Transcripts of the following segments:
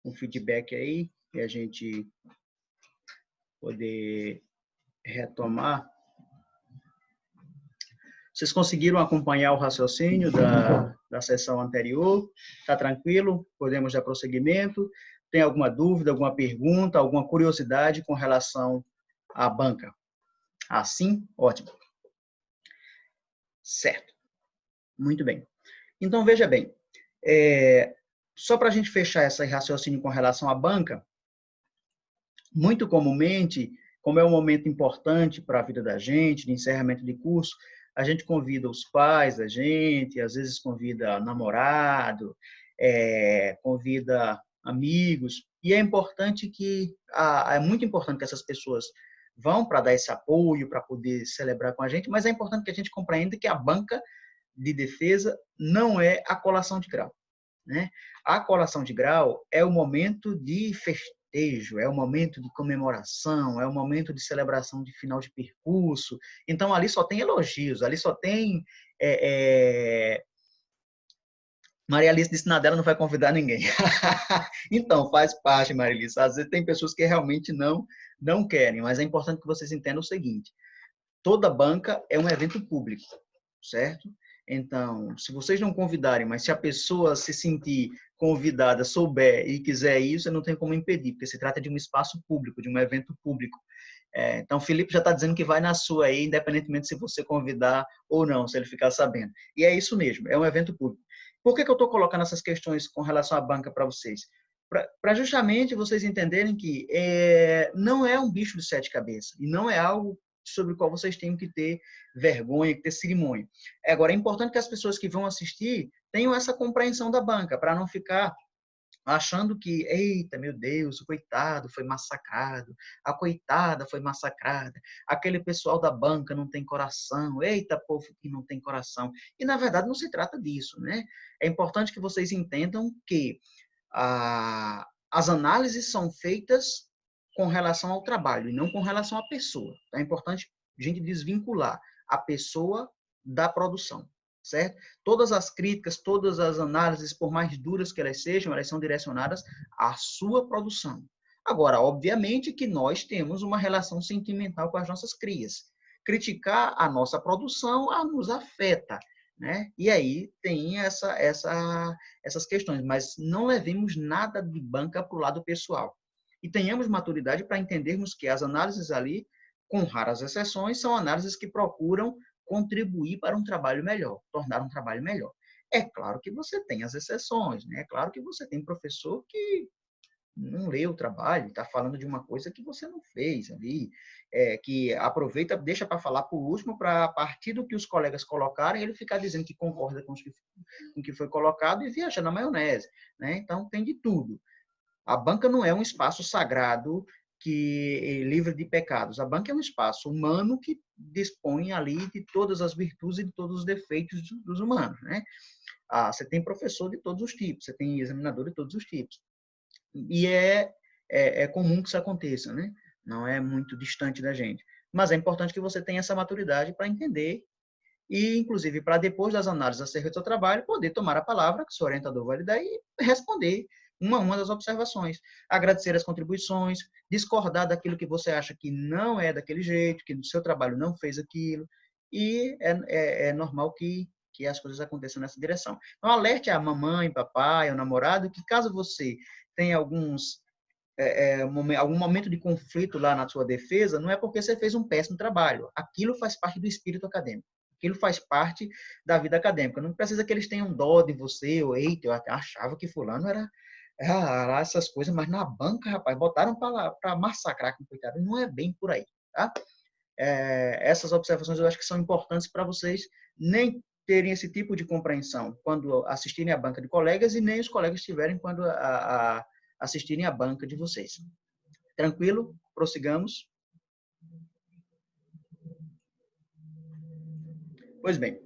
um feedback aí e a gente poder retomar. Vocês conseguiram acompanhar o raciocínio da sessão anterior? Está tranquilo? Podemos dar prosseguimento? Tem alguma dúvida, alguma pergunta, alguma curiosidade com relação à banca? Assim? Ótimo. Certo. Muito bem. Então, veja bem. Só para a gente fechar esse raciocínio com relação à banca, muito comumente, como é um momento importante para a vida da gente, de encerramento de curso, a gente convida os pais da gente, às vezes convida namorado, convida amigos, e é importante é muito importante que essas pessoas vão para dar esse apoio, para poder celebrar com a gente, mas é importante que a gente compreenda que a banca de defesa não é a colação de grau, né? A colação de grau é o momento de festejo, é o momento de comemoração, é o momento de celebração de final de percurso. Então, ali só tem elogios, ali só tem... Maria Alice disse nada, ela não vai convidar ninguém. Então, faz parte, Maria Alice. Às vezes tem pessoas que realmente não querem, mas é importante que vocês entendam o seguinte. Toda banca é um evento público, certo? Então, se vocês não convidarem, mas se a pessoa se sentir convidada, souber e quiser ir, você não tem como impedir, porque se trata de um espaço público, de um evento público. Então, o Felipe já está dizendo que vai na sua aí, independentemente se você convidar ou não, se ele ficar sabendo. E é isso mesmo, é um evento público. Por que eu estou colocando essas questões com relação à banca para vocês? Para justamente vocês entenderem que não é um bicho de sete cabeças, e não é algo sobre o qual vocês têm que ter vergonha, que ter cerimônia. Agora, é importante que as pessoas que vão assistir tenham essa compreensão da banca, para não ficar achando que, eita, meu Deus, o coitado foi massacrado, a coitada foi massacrada, aquele pessoal da banca não tem coração, eita, povo que não tem coração. E, na verdade, não se trata disso, né? É importante que vocês entendam que as análises são feitas com relação ao trabalho e não com relação à pessoa. É importante a gente desvincular a pessoa da produção, certo? Todas as críticas, todas as análises, por mais duras que elas sejam, elas são direcionadas à sua produção. Agora, obviamente que nós temos uma relação sentimental com as nossas crias. Criticar a nossa produção nos afeta, né? E aí tem essas questões, mas não levemos nada de banca para o lado pessoal. E tenhamos maturidade para entendermos que as análises ali, com raras exceções, são análises que procuram contribuir para um trabalho melhor, tornar um trabalho melhor. É claro que você tem as exceções, né? É claro que você tem professor que não lê o trabalho, está falando de uma coisa que você não fez ali, que aproveita, deixa para falar por último, para a partir do que os colegas colocarem, ele ficar dizendo que concorda com o que foi colocado e viajar na maionese, né? Então, tem de tudo. A banca não é um espaço sagrado que livre de pecados. A banca é um espaço humano que dispõe ali de todas as virtudes e de todos os defeitos dos humanos, né? Você tem professor de todos os tipos, você tem examinador de todos os tipos. E é comum que isso aconteça, né? Não é muito distante da gente. Mas é importante que você tenha essa maturidade para entender e, inclusive, para depois das análises acerca do seu trabalho, poder tomar a palavra que o seu orientador vai lhe dar e responder uma das observações. Agradecer as contribuições, discordar daquilo que você acha que não é daquele jeito, que no seu trabalho não fez aquilo, e é normal que as coisas aconteçam nessa direção. Então, alerte a mamãe, papai, ao namorado, que caso você tenha algum momento de conflito lá na sua defesa, não é porque você fez um péssimo trabalho. Aquilo faz parte do espírito acadêmico. Aquilo faz parte da vida acadêmica. Não precisa que eles tenham dó de você, ou eita, eu achava que fulano era essas coisas, mas na banca, rapaz, botaram para massacrar com coitado. Não é bem por aí, tá? Essas observações eu acho que são importantes para vocês nem terem esse tipo de compreensão quando assistirem à banca de colegas e nem os colegas tiverem quando assistirem à banca de vocês. Tranquilo? Prossigamos. Pois bem,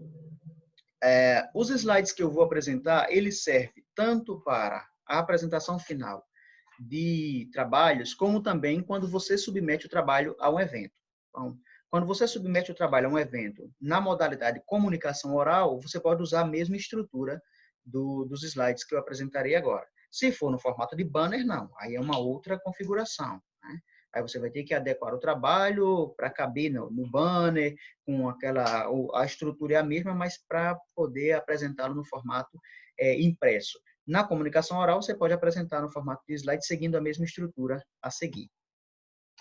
os slides que eu vou apresentar, eles servem tanto para a apresentação final de trabalhos, como também quando você submete o trabalho a um evento. Então, quando você submete o trabalho a um evento na modalidade comunicação oral, você pode usar a mesma estrutura dos slides que eu apresentarei agora. Se for no formato de banner, não. Aí é uma outra configuração, né? Aí você vai ter que adequar o trabalho para caber no banner, com a estrutura é a mesma, mas para poder apresentá-lo no formato impresso. Na comunicação oral, você pode apresentar no formato de slide, seguindo a mesma estrutura a seguir.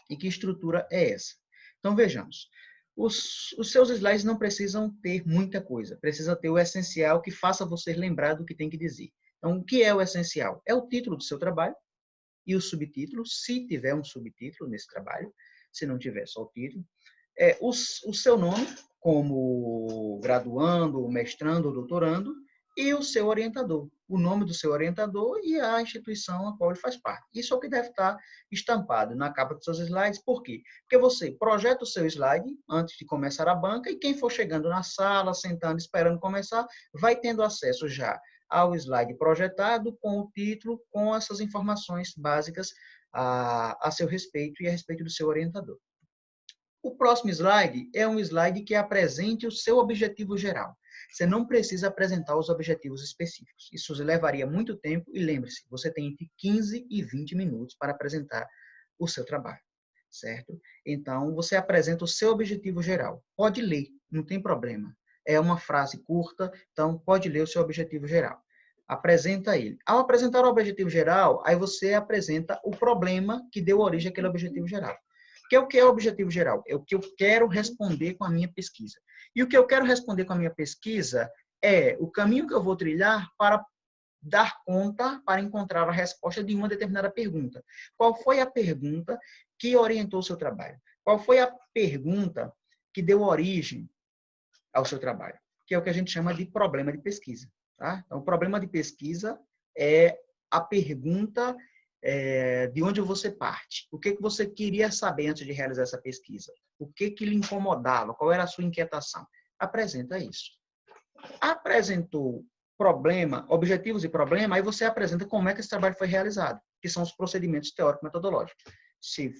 E que estrutura é essa? Então, vejamos. Os seus slides não precisam ter muita coisa. Precisa ter o essencial que faça você lembrar do que tem que dizer. Então, o que é o essencial? É o título do seu trabalho e o subtítulo, se tiver um subtítulo nesse trabalho. Se não tiver, só o título. O seu nome, como graduando, mestrando, doutorando, e o seu orientador, o nome do seu orientador e a instituição a qual ele faz parte. Isso é o que deve estar estampado na capa dos seus slides. Por quê? Porque você projeta o seu slide antes de começar a banca e quem for chegando na sala, sentando, esperando começar, vai tendo acesso já ao slide projetado com o título, com essas informações básicas a seu respeito e a respeito do seu orientador. O próximo slide é um slide que apresente o seu objetivo geral. Você não precisa apresentar os objetivos específicos. Isso levaria muito tempo e lembre-se, você tem entre 15 e 20 minutos para apresentar o seu trabalho, certo? Então, você apresenta o seu objetivo geral. Pode ler, não tem problema. É uma frase curta, então pode ler o seu objetivo geral. Apresenta ele. Ao apresentar o objetivo geral, aí você apresenta o problema que deu origem àquele objetivo geral. Que é o que é o objetivo geral? É o que eu quero responder com a minha pesquisa. E o que eu quero responder com a minha pesquisa é o caminho que eu vou trilhar para dar conta, para encontrar a resposta de uma determinada pergunta. Qual foi a pergunta que orientou o seu trabalho? Qual foi a pergunta que deu origem ao seu trabalho? Que é o que a gente chama de problema de pesquisa. Tá? Então, o problema de pesquisa é a pergunta de onde você parte. O que você queria saber antes de realizar essa pesquisa? O que lhe incomodava? Qual era a sua inquietação? Apresenta isso. Apresentou problema, objetivos e problema, aí você apresenta como é que esse trabalho foi realizado, que são os procedimentos teórico-metodológicos. Se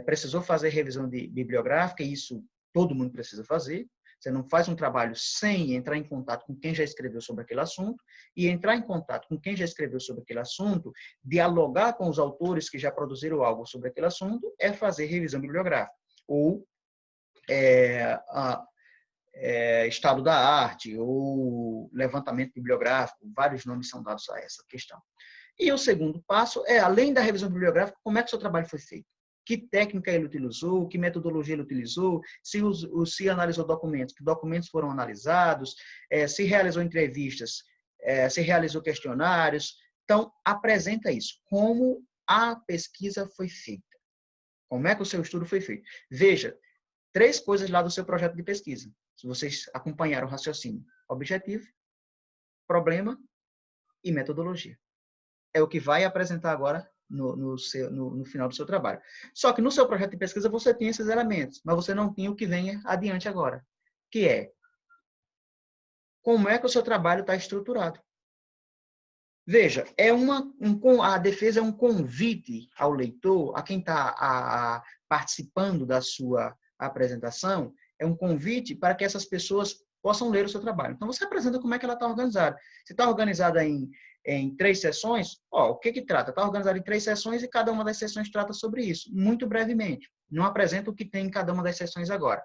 precisou fazer revisão bibliográfica, isso todo mundo precisa fazer. Você não faz um trabalho sem entrar em contato com quem já escreveu sobre aquele assunto, e entrar em contato com quem já escreveu sobre aquele assunto, dialogar com os autores que já produziram algo sobre aquele assunto, é fazer revisão bibliográfica. Ou estado da arte, ou levantamento bibliográfico, vários nomes são dados a essa questão. E o segundo passo é, além da revisão bibliográfica, como é que o seu trabalho foi feito? Que técnica ele utilizou, que metodologia ele utilizou, se analisou documentos, que documentos foram analisados, se realizou entrevistas, se realizou questionários. Então, apresenta isso, como a pesquisa foi feita, como é que o seu estudo foi feito. Veja, 3 coisas lá do seu projeto de pesquisa, se vocês acompanharam o raciocínio: objetivo, problema e metodologia. É o que vai apresentar agora no final do seu trabalho. Só que no seu projeto de pesquisa você tem esses elementos, mas você não tem o que vem adiante agora, que é como é que o seu trabalho está estruturado. Veja, a defesa é um convite ao leitor, a quem está participando da sua apresentação, é um convite para que essas pessoas possam ler o seu trabalho. Então, você apresenta como é que ela está organizada. Se está organizada em 3 sessões, o que trata? Está organizado em 3 sessões e cada uma das sessões trata sobre isso, muito brevemente. Não apresenta o que tem em cada uma das sessões agora.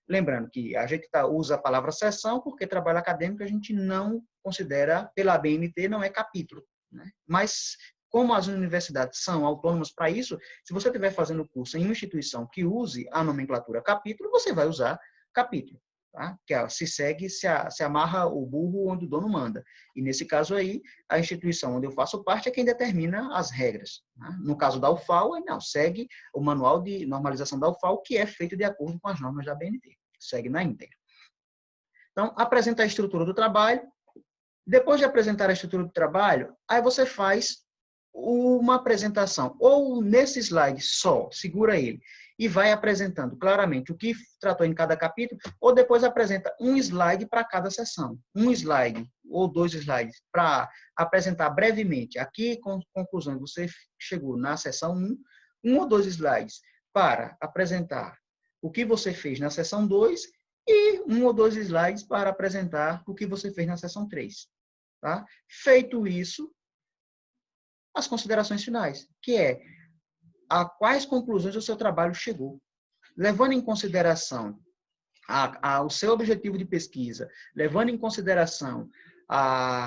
Lembrando que a gente usa a palavra sessão porque trabalho acadêmico a gente não considera, pela ABNT, não é capítulo, né? Mas, como as universidades são autônomas para isso, se você estiver fazendo curso em uma instituição que use a nomenclatura capítulo, você vai usar capítulo. Tá? Que se amarra o burro onde o dono manda. E nesse caso aí, a instituição onde eu faço parte é quem determina as regras. Tá? No caso da UFAL, não, segue o manual de normalização da UFAL, que é feito de acordo com as normas da ABNT. Segue na íntegra. Então, apresenta a estrutura do trabalho. Depois de apresentar a estrutura do trabalho, aí você faz uma apresentação, ou nesse slide só, segura ele, e vai apresentando claramente o que tratou em cada capítulo, ou depois apresenta um slide para cada sessão. Um slide ou 2 slides para apresentar brevemente. Aqui, com conclusão, você chegou na sessão 1, 1 ou 2 slides para apresentar o que você fez na sessão 2 e 1 ou 2 slides para apresentar o que você fez na sessão 3. Tá? Feito isso, as considerações finais, que é a quais conclusões o seu trabalho chegou. Levando em consideração o seu objetivo de pesquisa, levando em consideração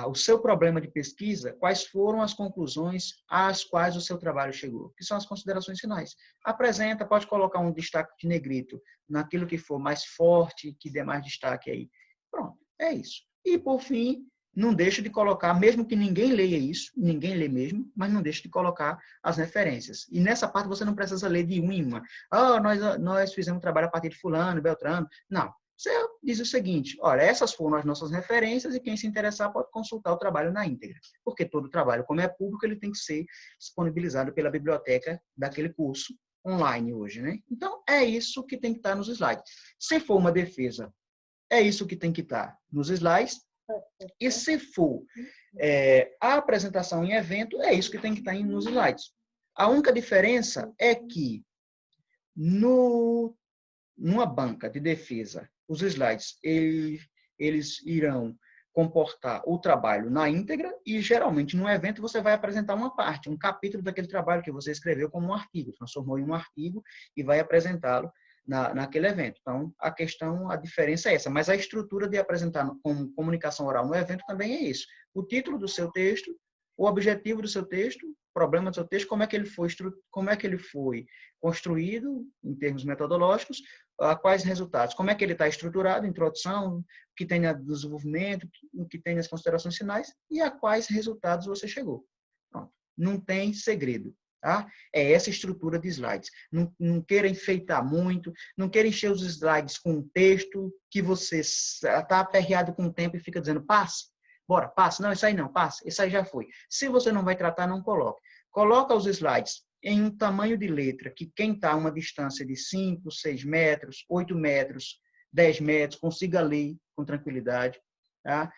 o seu problema de pesquisa, quais foram as conclusões às quais o seu trabalho chegou, que são as considerações finais. Apresenta, pode colocar um destaque de negrito naquilo que for mais forte, que dê mais destaque aí. Pronto, é isso. E, por fim, não deixe de colocar, mesmo que ninguém leia isso, ninguém lê mesmo, mas não deixe de colocar as referências. E nessa parte você não precisa ler de uma em uma. Nós fizemos um trabalho a partir de fulano, beltrano. Não. Você diz o seguinte, olha, essas foram as nossas referências e quem se interessar pode consultar o trabalho na íntegra. Porque todo trabalho, como é público, ele tem que ser disponibilizado pela biblioteca daquele curso online hoje, né? Então, é isso que tem que estar nos slides. Se for uma defesa, é isso que tem que estar nos slides. E se for a apresentação em evento, é isso que tem que estar nos slides. A única diferença é que numa banca de defesa, os slides eles irão comportar o trabalho na íntegra e, geralmente, no evento você vai apresentar uma parte, um capítulo daquele trabalho que você escreveu como um artigo, transformou em um artigo e vai apresentá-lo naquele evento. Então, a diferença é essa. Mas a estrutura de apresentar como comunicação oral no evento também é isso. O título do seu texto, o objetivo do seu texto, o problema do seu texto, como é que ele foi construído em termos metodológicos, quais resultados, como é que ele está estruturado, introdução, o que tem no desenvolvimento, o que tem nas considerações finais e a quais resultados você chegou. Pronto. Não tem segredo. Tá? É essa estrutura de slides. Não queira enfeitar muito, não queira encher os slides com um texto que você está aperreado com o tempo e fica dizendo, passe, bora, passe. Não, isso aí não, passe, isso aí já foi. Se você não vai tratar, não coloque. Coloca os slides em um tamanho de letra que quem está a uma distância de 5, 6 metros, 8 metros, 10 metros, consiga ler com tranquilidade. Tá?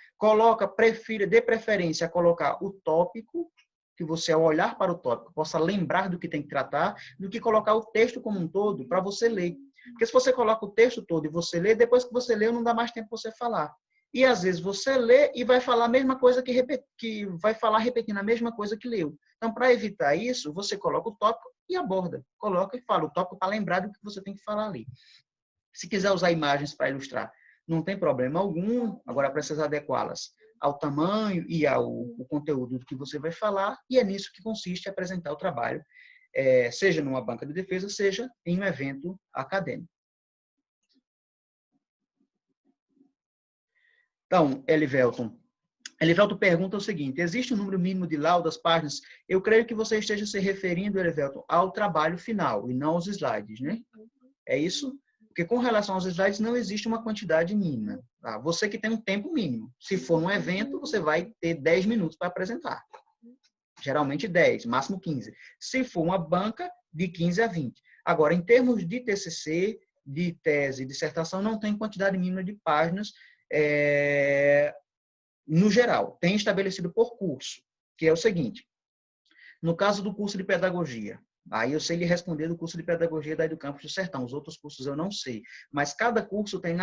Dê preferência a colocar o tópico, que você, ao olhar para o tópico, possa lembrar do que tem que tratar, do que colocar o texto como um todo para você ler. Porque se você coloca o texto todo e você lê, depois que você leu, não dá mais tempo para você falar. E, às vezes, você lê e vai falar a mesma coisa que vai falar repetindo a mesma coisa que leu. Então, para evitar isso, você coloca o tópico e aborda. Coloca e fala o tópico para lembrar do que você tem que falar ali. Se quiser usar imagens para ilustrar, não tem problema algum. Agora, precisa adequá-las ao tamanho e ao conteúdo do que você vai falar, e é nisso que consiste apresentar o trabalho, seja numa banca de defesa, seja em um evento acadêmico. Então, Elivelton pergunta o seguinte, existe um número mínimo de laudas, páginas? Eu creio que você esteja se referindo, Elivelton, ao trabalho final e não aos slides, né? É isso? Porque com relação aos slides não existe uma quantidade mínima. Tá? Você que tem um tempo mínimo. Se for um evento, você vai ter 10 minutos para apresentar. Geralmente 10, máximo 15. Se for uma banca, de 15 a 20. Agora, em termos de TCC, de tese, dissertação, não tem quantidade mínima de páginas no geral. Tem estabelecido por curso, que é o seguinte. No caso do curso de pedagogia, aí eu sei lhe responder do curso de pedagogia da Educampus do Sertão. Os outros cursos eu não sei. Mas cada curso tem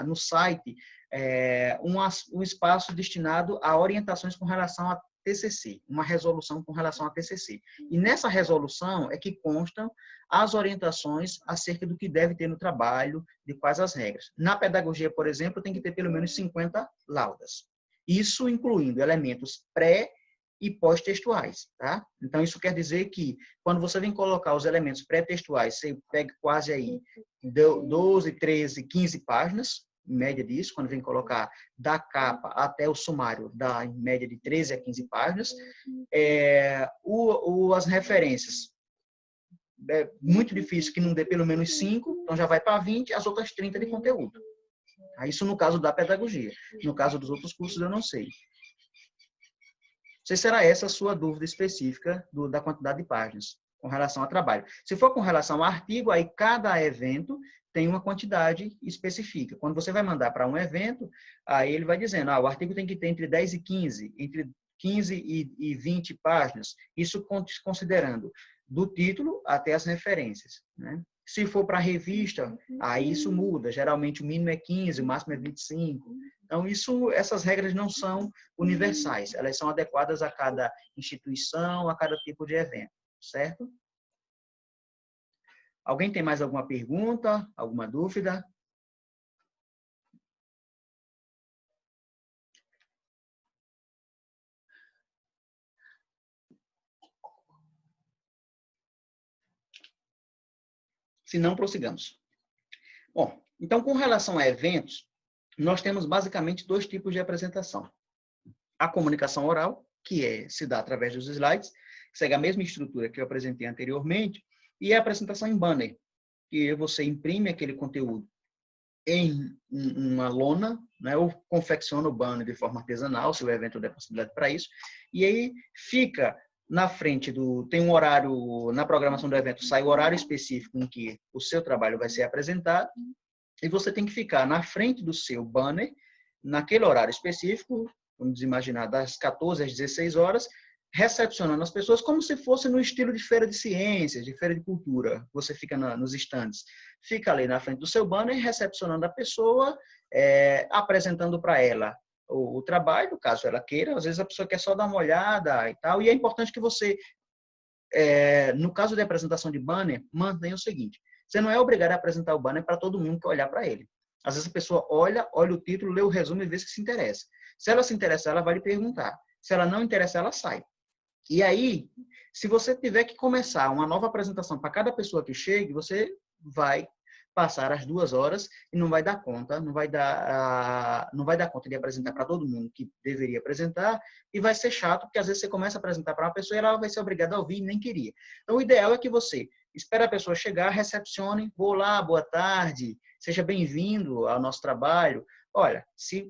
no site um espaço destinado a orientações com relação a TCC, uma resolução com relação a TCC. E nessa resolução é que constam as orientações acerca do que deve ter no trabalho, de quais as regras. Na pedagogia, por exemplo, tem que ter pelo menos 50 laudas. Isso incluindo elementos pré- e pós-textuais, tá? Então, isso quer dizer que, quando você vem colocar os elementos pré-textuais, você pega quase aí 12, 13, 15 páginas, em média disso, quando vem colocar da capa até o sumário, dá em média de 13 a 15 páginas. As referências, é muito difícil que não dê pelo menos 5, então já vai para 20, as outras 30 de conteúdo. Isso no caso da pedagogia. No caso dos outros cursos, eu não sei. Não sei se será essa a sua dúvida específica da quantidade de páginas com relação ao trabalho. Se for com relação ao artigo, aí cada evento tem uma quantidade específica. Quando você vai mandar para um evento, aí ele vai dizendo, o artigo tem que ter entre 10 e 15, entre 15 e 20 páginas. Isso considerando do título até as referências, né? Se for para revista, aí isso muda. Geralmente o mínimo é 15, o máximo é 25. Então, essas regras não são universais. Elas são adequadas a cada instituição, a cada tipo de evento, certo? Alguém tem mais alguma pergunta, alguma dúvida? Se não, prossigamos. Bom, então, com relação a eventos, nós temos basicamente dois tipos de apresentação. A comunicação oral, que se dá através dos slides, que segue a mesma estrutura que eu apresentei anteriormente, e a apresentação em banner, que você imprime aquele conteúdo em uma lona, né, ou confecciona o banner de forma artesanal, se o evento der possibilidade para isso, e aí fica na frente tem um horário, na programação do evento sai o horário específico em que o seu trabalho vai ser apresentado, e você tem que ficar na frente do seu banner, naquele horário específico, vamos imaginar, das 14 às 16 horas, recepcionando as pessoas como se fosse no estilo de feira de ciências, de feira de cultura. Você fica nos estandes, fica ali na frente do seu banner, recepcionando a pessoa, apresentando para ela o trabalho, caso ela queira. Às vezes a pessoa quer só dar uma olhada e tal. E é importante que você, no caso de apresentação de banner, mantenha o seguinte: você não é obrigado a apresentar o banner para todo mundo que olhar para ele. Às vezes a pessoa olha o título, lê o resumo e vê se interessa. Se ela se interessar, ela vai lhe perguntar. Se ela não interessar, ela sai. E aí, se você tiver que começar uma nova apresentação para cada pessoa que chegue, você vai passar as 2 horas e não vai dar conta, não vai dar conta de apresentar para todo mundo que deveria apresentar, e vai ser chato, porque às vezes você começa a apresentar para uma pessoa e ela vai ser obrigada a ouvir e nem queria. Então, o ideal é que você espere a pessoa chegar, recepcione, vou lá, boa tarde, seja bem-vindo ao nosso trabalho. Olha, se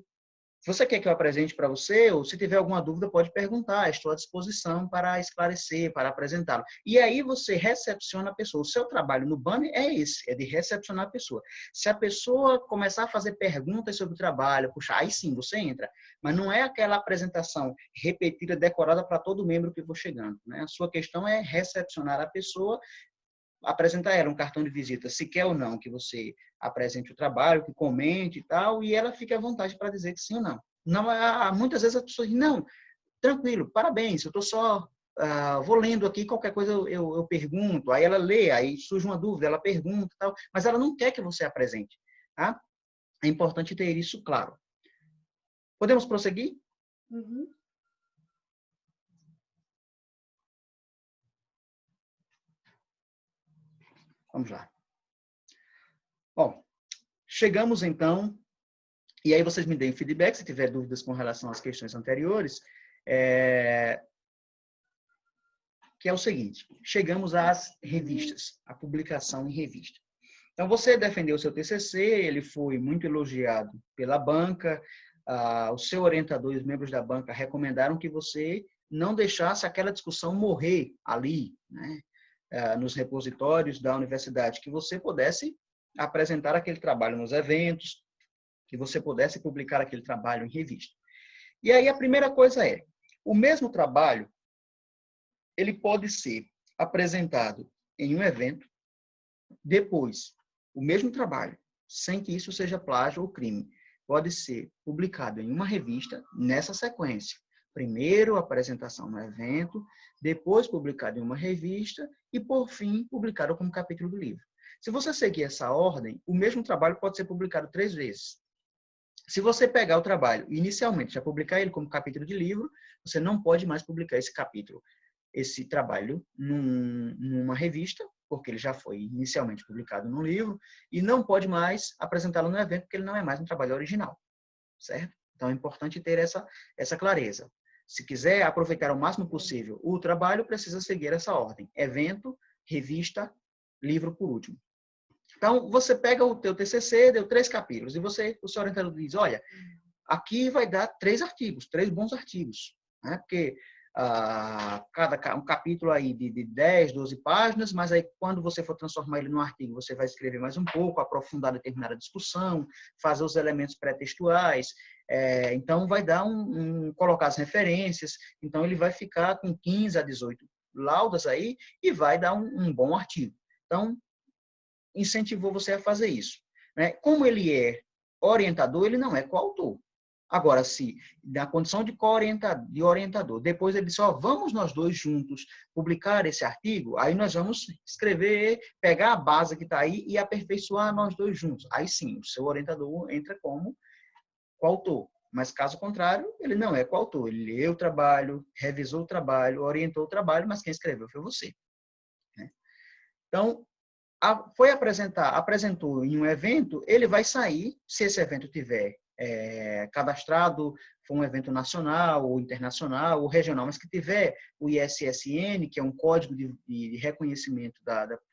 você quer que eu apresente para você, ou se tiver alguma dúvida, pode perguntar. Estou à disposição para esclarecer, para apresentá-lo. E aí você recepciona a pessoa. O seu trabalho no banner é esse, é de recepcionar a pessoa. Se a pessoa começar a fazer perguntas sobre o trabalho, puxa, aí sim, você entra. Mas não é aquela apresentação repetida, decorada para todo membro que for chegando, né? A sua questão é recepcionar a pessoa, apresentar ela um cartão de visita, se quer ou não que você apresente o trabalho, que comente e tal, e ela fica à vontade para dizer que sim ou não. Não, muitas vezes as pessoas dizem, não, tranquilo, parabéns, eu estou só, vou lendo aqui, qualquer coisa eu pergunto, aí ela lê, aí surge uma dúvida, ela pergunta e tal, mas ela não quer que você apresente, tá? É importante ter isso claro. Podemos prosseguir? Uhum. Vamos lá. Bom, chegamos então, e aí vocês me deem feedback, se tiver dúvidas com relação às questões anteriores, que é o seguinte: chegamos às revistas, a publicação em revista. Então, você defendeu o seu TCC, ele foi muito elogiado pela banca, o seu orientador e os membros da banca recomendaram que você não deixasse aquela discussão morrer ali, né, nos repositórios da universidade, que você pudesse apresentar aquele trabalho nos eventos, que você pudesse publicar aquele trabalho em revista. E aí a primeira coisa o mesmo trabalho, ele pode ser apresentado em um evento, depois, o mesmo trabalho, sem que isso seja plágio ou crime, pode ser publicado em uma revista nessa sequência. Primeiro, a apresentação no evento, depois publicado em uma revista e, por fim, publicado como capítulo do livro. Se você seguir essa ordem, o mesmo trabalho pode ser publicado 3 vezes. Se você pegar o trabalho e inicialmente já publicar ele como capítulo de livro, você não pode mais publicar esse trabalho numa revista, porque ele já foi inicialmente publicado num livro, e não pode mais apresentá-lo no evento, porque ele não é mais um trabalho original, certo? Então é importante ter essa clareza. Se quiser aproveitar ao máximo possível o trabalho, precisa seguir essa ordem: evento, revista, livro por último. Então, você pega o teu TCC, deu 3 capítulos, e o seu orientador diz, olha, aqui vai dar 3 artigos, 3 bons artigos, né? Porque um capítulo aí de 10, 12 páginas, mas aí quando você for transformar ele num artigo, você vai escrever mais um pouco, aprofundar determinada discussão, fazer os elementos pré-textuais, então vai dar colocar as referências, então ele vai ficar com 15 a 18 laudas aí e vai dar um bom artigo. Então, incentivou você a fazer isso, né? Como ele é orientador, ele não é coautor. Agora, se na condição de orientador, depois ele disse, ó, vamos nós dois juntos publicar esse artigo, aí nós vamos escrever, pegar a base que está aí e aperfeiçoar nós dois juntos. Aí sim, o seu orientador entra como coautor. Mas, caso contrário, ele não é coautor. Ele leu o trabalho, revisou o trabalho, orientou o trabalho, mas quem escreveu foi você, né? Então, apresentou em um evento, ele vai sair, se esse evento tiver cadastrado, for um evento nacional ou internacional ou regional, mas que tiver o ISSN, que é um código de reconhecimento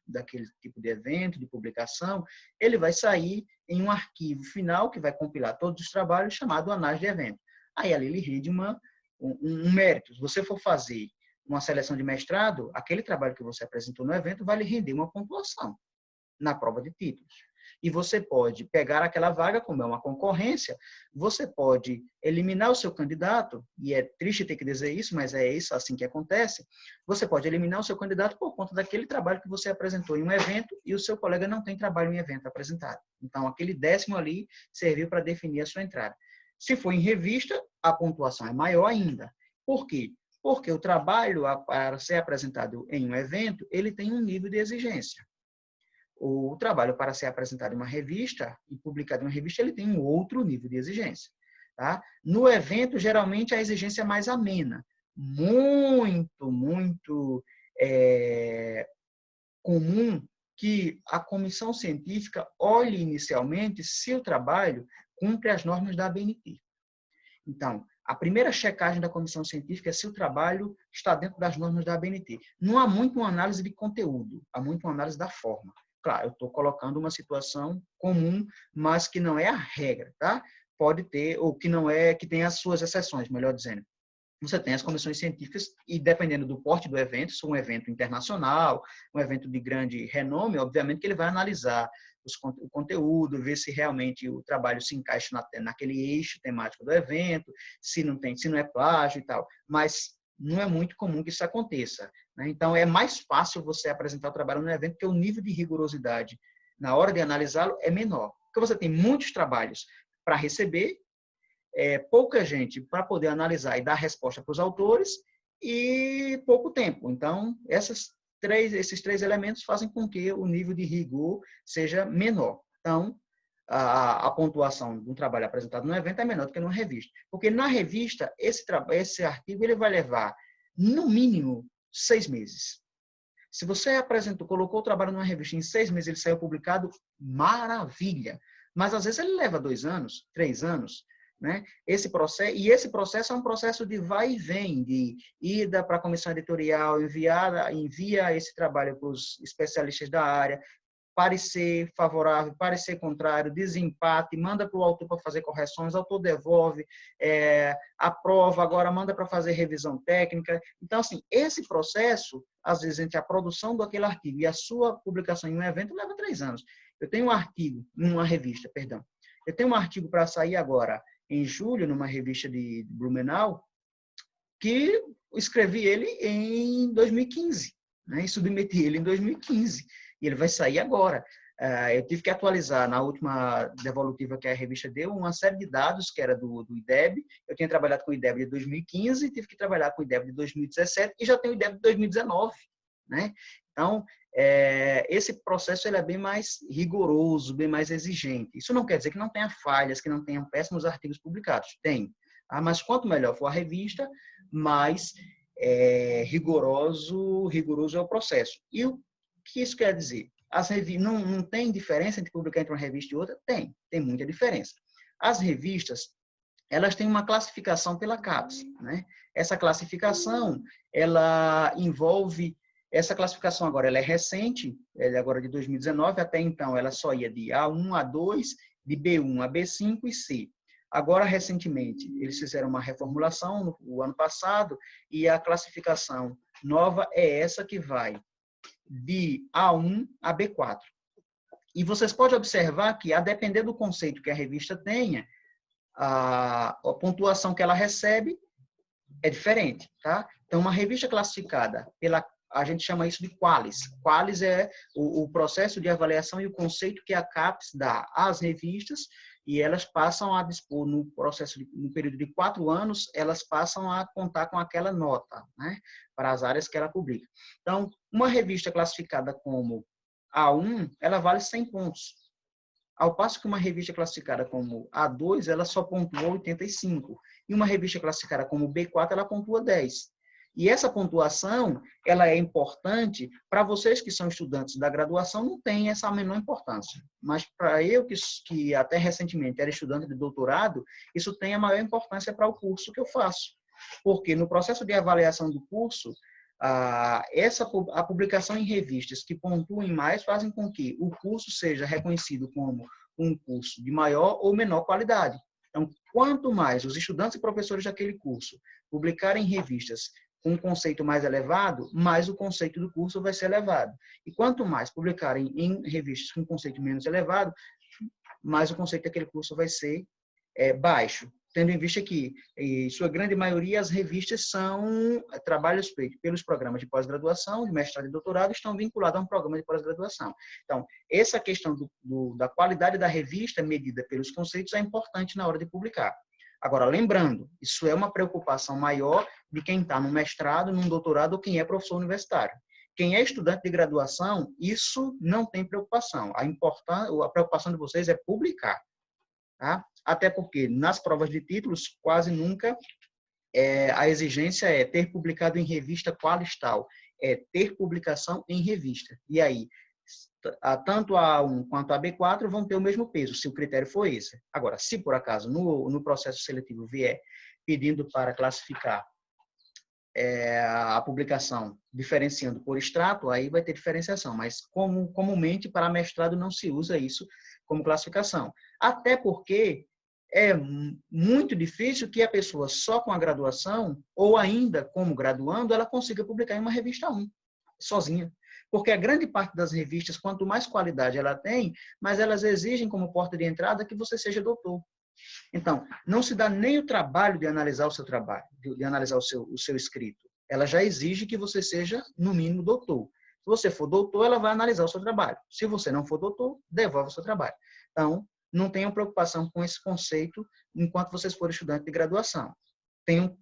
daquele tipo de evento, de publicação, ele vai sair em um arquivo final que vai compilar todos os trabalhos, chamado análise de evento. Aí ali ele rende um mérito. Se você for fazer uma seleção de mestrado, aquele trabalho que você apresentou no evento vai lhe render uma pontuação na prova de títulos. E você pode pegar aquela vaga, como é uma concorrência, você pode eliminar o seu candidato, e é triste ter que dizer isso, mas é isso assim que acontece, você pode eliminar o seu candidato por conta daquele trabalho que você apresentou em um evento e o seu colega não tem trabalho em evento apresentado. Então, aquele 10º ali serviu para definir a sua entrada. Se for em revista, a pontuação é maior ainda. Por quê? Porque o trabalho para ser apresentado em um evento, ele tem um nível de exigência. O trabalho para ser apresentado em uma revista e publicado em uma revista, ele tem um outro nível de exigência. Tá? No evento, geralmente, a exigência é mais amena. Muito comum que a comissão científica olhe inicialmente se o trabalho cumpre as normas da ABNT. Então, a primeira checagem da comissão científica é se o trabalho está dentro das normas da ABNT. Não há muito uma análise de conteúdo, há muito uma análise da forma. Claro, eu estou colocando uma situação comum, mas que não é a regra, tá? Pode ter, ou que não é, que tem as suas exceções, melhor dizendo. Você tem as comissões científicas e, dependendo do porte do evento, se for um evento internacional, um evento de grande renome, obviamente que ele vai analisar o conteúdo, ver se realmente o trabalho se encaixa naquele eixo temático do evento, se não é plágio e tal. Mas não é muito comum que isso aconteça, né? Então, é mais fácil você apresentar o trabalho no evento, porque o nível de rigorosidade na hora de analisá-lo é menor. Porque você tem muitos trabalhos para receber, pouca gente para poder analisar e dar resposta para os autores e pouco tempo. Então, esses três elementos fazem com que o nível de rigor seja menor. Então, a pontuação de um trabalho apresentado no evento é menor do que numa revista. Porque na revista, esse artigo ele vai levar, no mínimo, 6 meses. Se você colocou o trabalho numa revista, em 6 meses ele saiu publicado, maravilha. Mas, às vezes, ele leva 2 anos, 3 anos, né? Esse processo é um processo de vai e vem, de ida para a comissão editorial, envia esse trabalho para os especialistas da área, parecer favorável, parecer contrário, desempate, manda para o autor para fazer correções, o autor devolve, aprova, agora manda para fazer revisão técnica. Então, assim, esse processo, às vezes, entre a produção daquele artigo e a sua publicação em um evento, leva 3 anos. Eu tenho um artigo, numa revista, perdão. Eu tenho um artigo para sair agora, em julho, numa revista de Blumenau, que escrevi ele em 2015, né? E submeti ele em 2015. E ele vai sair agora. Eu tive que atualizar na última devolutiva que a revista deu uma série de dados que era do IDEB. Eu tinha trabalhado com o IDEB de 2015, tive que trabalhar com o IDEB de 2017 e já tenho o IDEB de 2019, né? Então, esse processo ele é bem mais rigoroso, bem mais exigente. Isso não quer dizer que não tenha falhas, que não tenham péssimos artigos publicados. Tem. Mas quanto melhor for a revista, mais rigoroso é o processo. E o que isso quer dizer? Não tem diferença entre publicar entre uma revista e outra? Tem muita diferença. As revistas, elas têm uma classificação pela CAPES, né? Essa classificação, ela envolve... Essa classificação agora ela é recente, ela é agora de 2019, até então ela só ia de A1, A2, de B1 a B5 e C. Agora, recentemente, eles fizeram uma reformulação no ano passado e a classificação nova é essa que vai de A1 a B4. E vocês podem observar que, a depender do conceito que a revista tenha, a pontuação que ela recebe é diferente, tá? Então, uma revista classificada pela a gente chama isso de qualis. Qualis é o processo de avaliação e o conceito que a CAPES dá às revistas, e elas passam a dispor, no período de 4 anos, elas passam a contar com aquela nota, né, para as áreas que ela publica. Então, uma revista classificada como A1, ela vale 100 pontos. Ao passo que uma revista classificada como A2, ela só pontua 85. E uma revista classificada como B4, ela pontua 10. E essa pontuação, ela é importante para vocês que são estudantes da graduação, não tem essa menor importância. Mas para eu, que até recentemente era estudante de doutorado, isso tem a maior importância para o curso que eu faço. Porque no processo de avaliação do curso, a publicação em revistas que pontuem mais fazem com que o curso seja reconhecido como um curso de maior ou menor qualidade. Então, quanto mais os estudantes e professores daquele curso publicarem revistas com um conceito mais elevado, mais o conceito do curso vai ser elevado. E quanto mais publicarem em revistas com um conceito menos elevado, mais o conceito daquele curso vai ser baixo. Tendo em vista que, em sua grande maioria, as revistas são trabalhos feitos pelos programas de pós-graduação, de mestrado e doutorado, estão vinculados a um programa de pós-graduação. Então, essa questão da qualidade da revista medida pelos conceitos é importante na hora de publicar. Agora, lembrando, isso é uma preocupação maior de quem está no mestrado, no doutorado ou quem é professor universitário. Quem é estudante de graduação, isso não tem preocupação. A preocupação de vocês é publicar. Tá? Até porque, nas provas de títulos, quase nunca a exigência é ter publicado em revista qualis tal, é ter publicação em revista. E aí, tanto a A1 quanto a B4 vão ter o mesmo peso, se o critério for esse. Agora, se por acaso no processo seletivo vier pedindo para classificar a publicação diferenciando por extrato, aí vai ter diferenciação, mas comumente para mestrado não se usa isso como classificação. Até porque é muito difícil que a pessoa só com a graduação, ou ainda como graduando, ela consiga publicar em uma revista 1, sozinha. Porque a grande parte das revistas, quanto mais qualidade ela tem, mais elas exigem como porta de entrada que você seja doutor. Então, não se dá nem o trabalho de analisar o seu trabalho, de analisar o seu escrito. Ela já exige que você seja, no mínimo, doutor. Se você for doutor, ela vai analisar o seu trabalho. Se você não for doutor, devolve o seu trabalho. Então, não tenham preocupação com esse conceito enquanto vocês forem estudantes de graduação. Tenham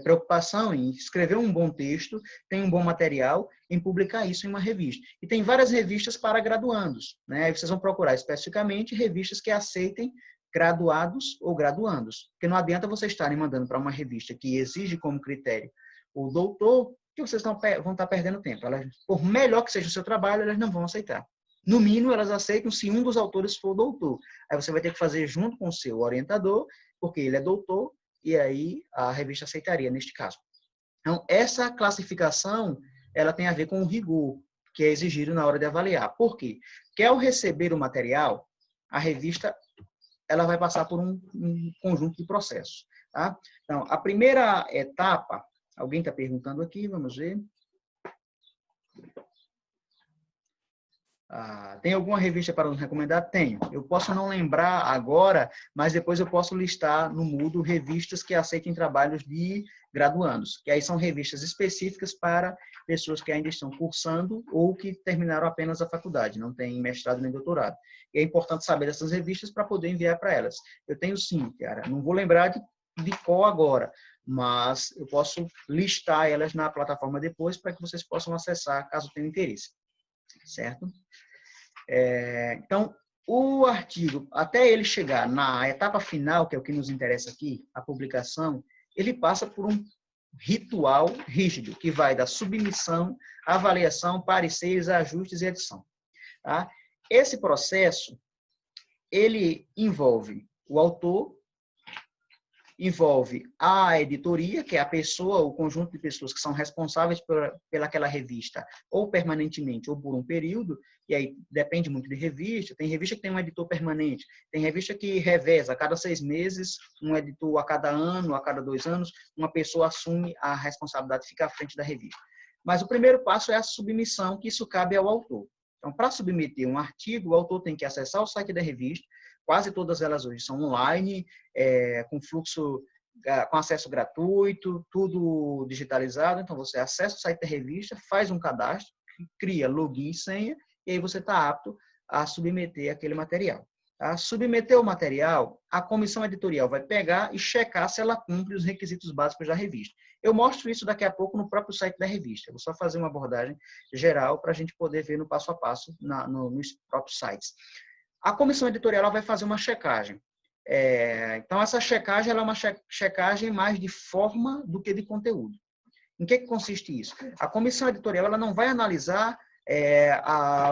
preocupação em escrever um bom texto, tem um bom material, em publicar isso em uma revista. E tem várias revistas para graduandos, né? Aí vocês vão procurar especificamente revistas que aceitem graduados ou graduandos. Porque não adianta vocês estarem mandando para uma revista que exige como critério o doutor, que vocês vão estar perdendo tempo. Elas, por melhor que seja o seu trabalho, elas não vão aceitar. No mínimo, elas aceitam se um dos autores for doutor. Aí você vai ter que fazer junto com o seu orientador, porque ele é doutor, e aí a revista aceitaria neste caso. Então, essa classificação, ela tem a ver com o rigor que é exigido na hora de avaliar. Por quê? Porque ao receber o material, a revista ela vai passar por um conjunto de processos. Tá? Então, a primeira etapa, alguém está perguntando aqui, vamos ver. Tem alguma revista para nos recomendar? Tenho. Eu posso não lembrar agora, mas depois eu posso listar no Moodle revistas que aceitem trabalhos de graduandos, que aí são revistas específicas para pessoas que ainda estão cursando ou que terminaram apenas a faculdade, não têm mestrado nem doutorado. E é importante saber dessas revistas para poder enviar para elas. Eu tenho sim, cara. Não vou lembrar de qual agora, mas eu posso listar elas na plataforma depois para que vocês possam acessar caso tenham interesse. Certo? Então, o artigo, até ele chegar na etapa final, que é o que nos interessa aqui, a publicação, ele passa por um ritual rígido, que vai da submissão, avaliação, pareceres, ajustes e edição. Tá? Esse processo, ele envolve o autor, envolve a editoria, que é a pessoa, o conjunto de pessoas que são responsáveis pelaquela revista, ou permanentemente, ou por um período, e aí depende muito de revista. Tem revista que tem um editor permanente, tem revista que reveza, a cada 6 meses, um editor a cada ano, a cada 2 anos, uma pessoa assume a responsabilidade de ficar à frente da revista. Mas o primeiro passo é a submissão, que isso cabe ao autor. Então, para submeter um artigo, o autor tem que acessar o site da revista. Quase todas elas hoje são online, com fluxo com acesso gratuito, tudo digitalizado. Então, você acessa o site da revista, faz um cadastro, cria login e senha, e aí você está apto a submeter aquele material. Tá? Submeter o material, a comissão editorial vai pegar e checar se ela cumpre os requisitos básicos da revista. Eu mostro isso daqui a pouco no próprio site da revista. Eu vou só fazer uma abordagem geral para a gente poder ver no passo a passo nos próprios sites. A comissão editorial ela vai fazer uma checagem. Então, essa checagem ela é uma checagem mais de forma do que de conteúdo. Em que consiste isso? A comissão editorial ela não vai analisar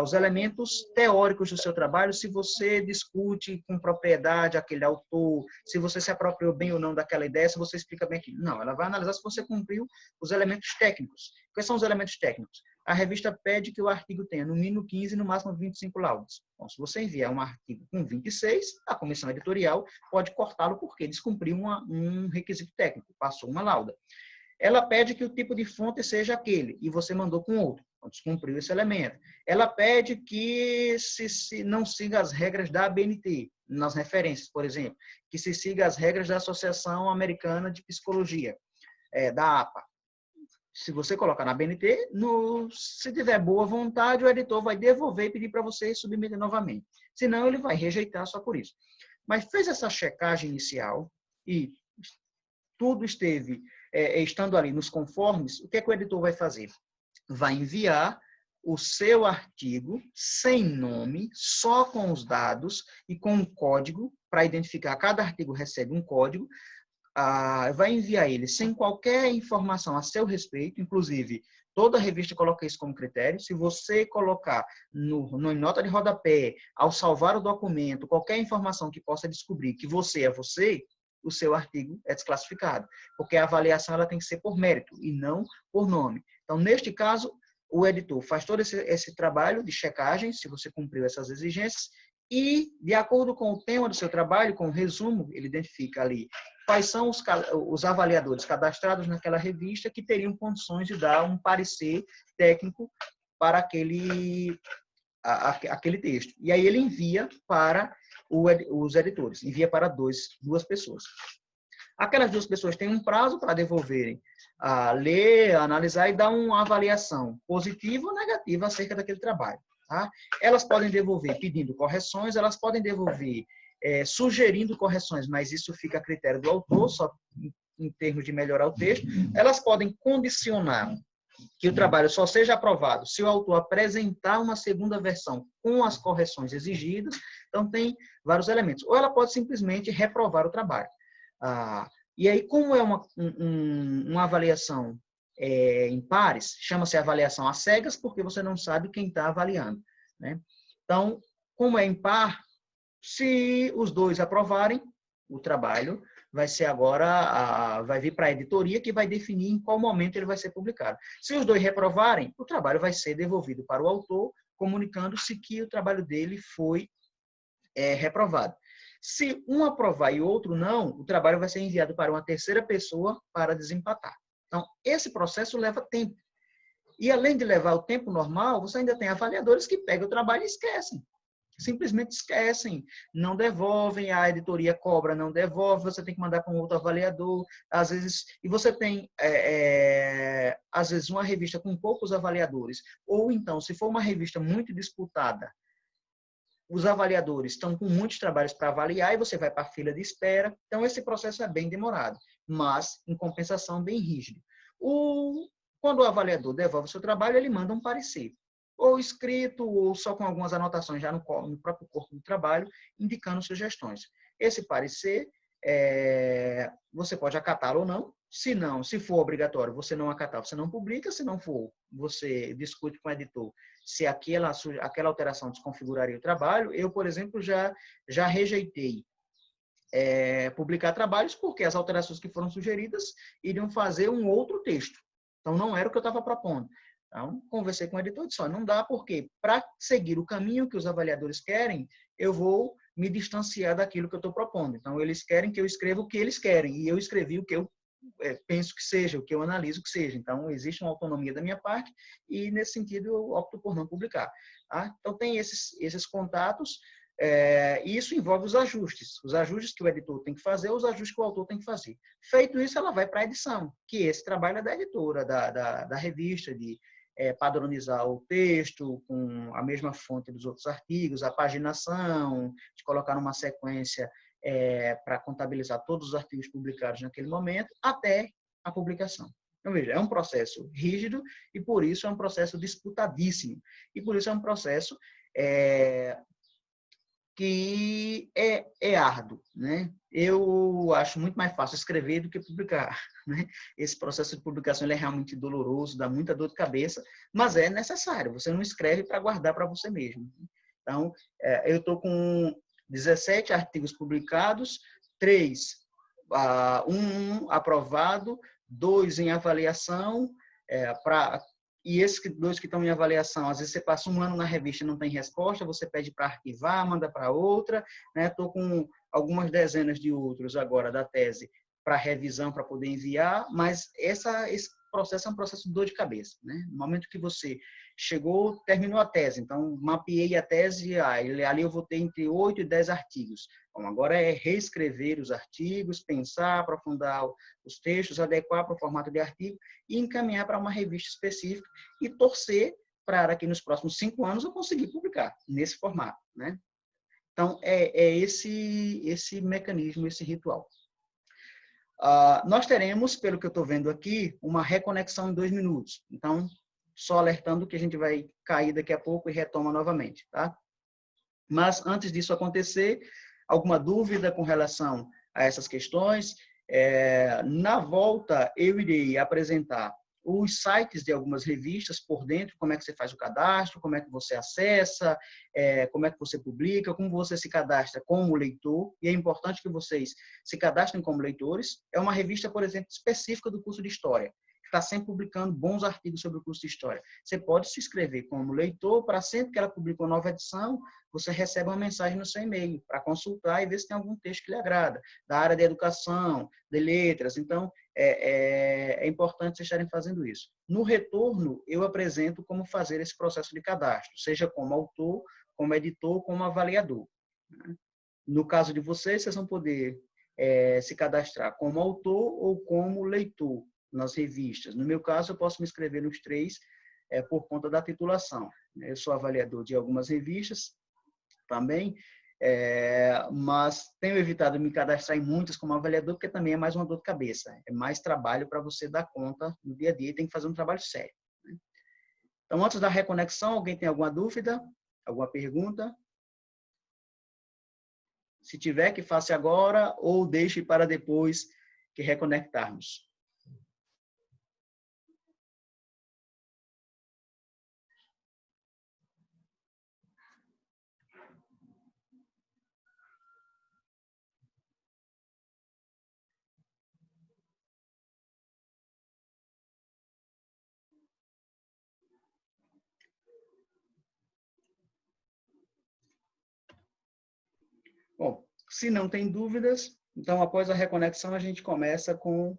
os elementos teóricos do seu trabalho, se você discute com propriedade aquele autor, se você se apropriou bem ou não daquela ideia, se você explica bem aquilo. Não, ela vai analisar se você cumpriu os elementos técnicos. Quais são os elementos técnicos? A revista pede que o artigo tenha no mínimo 15 e no máximo 25 laudos. Então, se você enviar um artigo com 26, a comissão editorial pode cortá-lo porque descumpriu um requisito técnico, passou uma lauda. Ela pede que o tipo de fonte seja aquele, e você mandou com outro. Então, descumpriu esse elemento. Ela pede que se não siga as regras da ABNT, nas referências, por exemplo, que se siga as regras da Associação Americana de Psicologia, da APA. Se você colocar na ABNT, se tiver boa vontade, o editor vai devolver e pedir para você submeter novamente. Senão, ele vai rejeitar só por isso. Mas fez essa checagem inicial e tudo esteve estando ali nos conformes, o que é que o editor vai fazer? Vai enviar o seu artigo sem nome, só com os dados e com um código, para identificar, cada artigo recebe um código, vai enviar ele sem qualquer informação a seu respeito, inclusive toda revista coloca isso como critério. Se você colocar no nota de rodapé, ao salvar o documento, qualquer informação que possa descobrir que você é você, o seu artigo é desclassificado, porque a avaliação ela tem que ser por mérito e não por nome. Então, neste caso, o editor faz todo esse trabalho de checagem, se você cumpriu essas exigências, e, de acordo com o tema do seu trabalho, com o resumo, ele identifica ali quais são os avaliadores cadastrados naquela revista que teriam condições de dar um parecer técnico para aquele texto. E aí ele envia para os editores, envia para duas pessoas. Aquelas duas pessoas têm um prazo para devolverem, ler, analisar e dar uma avaliação positiva ou negativa acerca daquele trabalho. Tá? Elas podem devolver pedindo correções, elas podem devolver sugerindo correções, mas isso fica a critério do autor, só em termos de melhorar o texto. Elas podem condicionar que o trabalho só seja aprovado se o autor apresentar uma segunda versão com as correções exigidas. Então, tem vários elementos. Ou ela pode simplesmente reprovar o trabalho. E aí, como é uma avaliação em pares, chama-se avaliação às cegas, porque você não sabe quem está avaliando. Né? Então, como é em par, se os dois aprovarem o trabalho, vai ser agora, vai vir para a editoria que vai definir em qual momento ele vai ser publicado. Se os dois reprovarem, o trabalho vai ser devolvido para o autor, comunicando-se que o trabalho dele foi reprovado. Se um aprovar e o outro não, o trabalho vai ser enviado para uma terceira pessoa para desempatar. Então, esse processo leva tempo. E além de levar o tempo normal, você ainda tem avaliadores que pegam o trabalho e esquecem. Simplesmente esquecem, não devolvem, a editoria cobra, não devolve, você tem que mandar para um outro avaliador, às vezes, e você tem, às vezes, uma revista com poucos avaliadores, ou então, se for uma revista muito disputada, os avaliadores estão com muitos trabalhos para avaliar e você vai para a fila de espera, então esse processo é bem demorado, mas, em compensação, bem rígido. Quando o avaliador devolve o seu trabalho, ele manda um parecer, ou escrito, ou só com algumas anotações já no próprio corpo do trabalho, indicando sugestões. Esse parecer, você pode acatá-lo ou não. Se for obrigatório, você não acatar, você não publica. Se não for, você discute com o editor se aquela alteração desconfiguraria o trabalho. Eu, por exemplo, já rejeitei publicar trabalhos porque as alterações que foram sugeridas iriam fazer um outro texto. Então, não era o que eu estava propondo. Então, conversei com o editor e disse, não dá, porque para seguir o caminho que os avaliadores querem, eu vou me distanciar daquilo que eu estou propondo. Então, eles querem que eu escreva o que eles querem, e eu escrevi o que eu penso que seja, o que eu analiso que seja. Então, existe uma autonomia da minha parte, e nesse sentido eu opto por não publicar. Tá? Então, tem esses contatos. E isso envolve os ajustes que o editor tem que fazer, os ajustes que o autor tem que fazer. Feito isso, ela vai para a edição, que esse trabalho é da editora, da revista, de padronizar o texto com a mesma fonte dos outros artigos, a paginação, de colocar numa sequência para contabilizar todos os artigos publicados naquele momento, até a publicação. Então, veja, é um processo rígido e, por isso, é um processo disputadíssimo. E, por isso, é um processo que é árduo, né? Eu acho muito mais fácil escrever do que publicar, né? Esse processo de publicação ele é realmente doloroso, dá muita dor de cabeça, mas é necessário. Você não escreve para guardar para você mesmo. Então, eu estou com 17 artigos publicados, 3, um aprovado, 2 em avaliação, e esses 2 que estão em avaliação, às vezes você passa um ano na revista e não tem resposta, você pede para arquivar, manda para outra, né? Estou com algumas dezenas de outros agora da tese para revisão, para poder enviar, mas esse processo é um processo de dor de cabeça, né? No momento que você chegou, terminou a tese, então mapeei a tese, ali eu vou ter entre 8 e 10 artigos. Bom, agora é reescrever os artigos, pensar, aprofundar os textos, adequar para o formato de artigo e encaminhar para uma revista específica e torcer para que nos próximos 5 anos eu consiga publicar nesse formato, né? Então, é esse mecanismo, esse ritual. Nós teremos, pelo que eu estou vendo aqui, uma reconexão em 2 minutos. Então, só alertando que a gente vai cair daqui a pouco e retoma novamente, tá? Mas, antes disso acontecer, alguma dúvida com relação a essas questões? Na volta, eu irei apresentar os sites de algumas revistas por dentro, como é que você faz o cadastro, como é que você acessa, como é que você publica, como você se cadastra como leitor, e é importante que vocês se cadastrem como leitores. É uma revista, por exemplo, específica do curso de História, que está sempre publicando bons artigos sobre o curso de História. Você pode se inscrever como leitor, para sempre que ela publica uma nova edição, você recebe uma mensagem no seu e-mail para consultar e ver se tem algum texto que lhe agrada, da área de educação, de letras. Então, é importante vocês estarem fazendo isso. No retorno, eu apresento como fazer esse processo de cadastro, seja como autor, como editor, como avaliador. No caso de vocês, vocês vão poder se cadastrar como autor ou como leitor nas revistas. No meu caso, eu posso me inscrever nos 3 por conta da titulação. Eu sou avaliador de algumas revistas também, mas tenho evitado me cadastrar em muitas como avaliador, porque também é mais uma dor de cabeça, é mais trabalho para você dar conta no dia a dia, tem que fazer um trabalho sério. Então, antes da reconexão, alguém tem alguma dúvida? Alguma pergunta? Se tiver, que faça agora ou deixe para depois que reconectarmos. Bom, se não tem dúvidas, então após a reconexão a gente começa com